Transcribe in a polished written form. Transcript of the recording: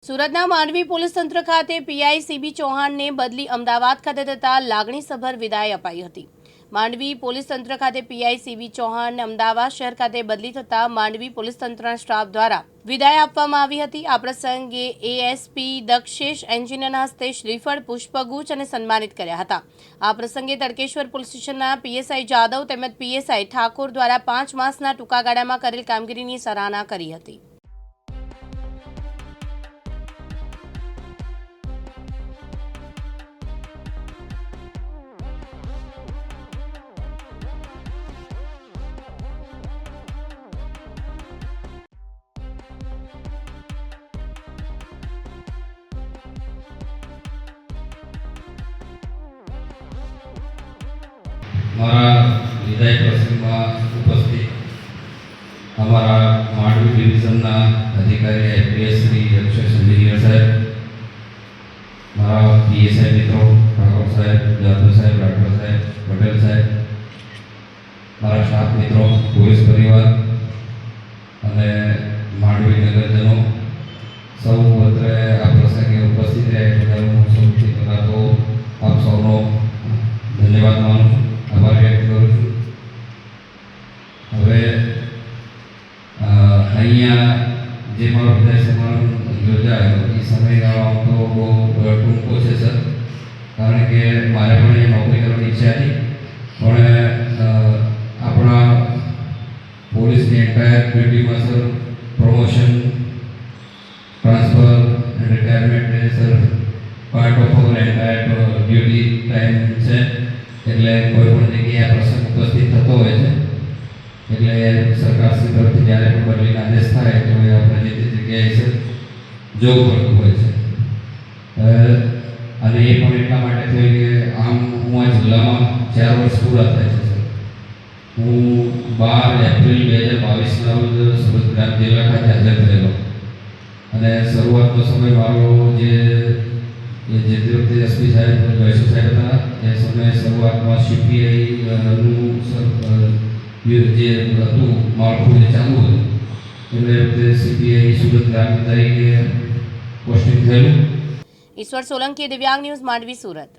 સુરતના માંડવી પોલીસ તંત્ર ખાતે પીઆઈ સીબી ચૌહાણને બદલી અમદાવાદ ખાતે થતા લાગણીસભર વિદાય અપાઈ હતી। માંડવી પોલીસ તંત્ર ખાતે પીઆઈ સીબી ચૌહાણને અમદાવાદ શહેર ખાતે બદલી થતા માંડવી પોલીસ તંત્રના સ્ટાફ દ્વારા વિદાય આપવામાં આવી હતી। આ પ્રસંગે એએસપી દક્ષેશ એન્જિનિયરના હસ્તે શ્રીફળ પુષ્પગુચ્છ અને સન્માનિત કર્યા હતા। આ પ્રસંગે તડકેશ્વર પોલીસ સ્ટેશનના પીએસઆઈ જાદવ તેમજ પીએસઆઈ ઠાકોર દ્વારા 5 માસના ટૂંકા ગાળામાં કરેલ કામગીરીની સરાહના કરી હતી। हमारा विदाय प्रसंग में उपस्थित हमारा मांडवी डिविजन अधिकारी आईपीएस श्री दक्षेश इंजीनियर साहब, हमारा पीएसआई मित्रों ठाकुर साहब, जादव साहब, राठौर साहब, पटेल साहब, हमारा स्टाफ मित्रों, पुलिस परिवार અને માંડવી નગરજનો સૌ અત્રે આ પ્રસંગે ઉપસ્થિત રહ્યા બદલ હું સૌથી પહેલાં તો આપ સૌનો ધન્યવાદ માનું છું, આભાર વ્યક્ત કરું છું। હવે અહીંયા જે મારો વિદાય સમારંભ યોજાયો એ સમયગાળો તો બહુ ટૂંકો છે સર, કારણ કે મારે પણ એ નોકરી કરવાની ઈચ્છા હતી, પણ આપણા પોલીસની એન્ટાયર ડ્યુટીમાં sir promotion, transfer and retirement એ sir part of our entire duty time છે, એટલે કોઈ પણ જગ્યાએ આ પ્રસંગ ઉપસ્થિત થતો હોય છે, એટલે સરકારશ્રી તરફથી જ્યારે પણ બદલીના આદેશ થાય તો એ આપણે જે તે જગ્યાએ સર જવું પડતું હોય છે। અને એ પણ એટલા માટે થયું કે આમ હું આ જિલ્લામાં 4 વર્ષ પૂરા થાય છે સર। હું 12 એપ્રિલ 2022ના રોજ સુરત ગ્રામ જિલ્લા ખાતે હાજર થયેલો અને શરૂઆતનો સમય મારો જે વખતે એસપી સાહેબ જયસુ સાહેબ હતા એ સમયે શરૂઆતમાં સીપીઆઈનું જે હતું માળખું જે ચાલુ હતું એટલે વખતે સીપીઆઈ સુરત ગ્રામ તરીકે પોસ્ટિંગ થયેલું। ઈશ્વર સોલંકી, દિવ્યાંગ ન્યૂઝ, માંડવી, સુરત।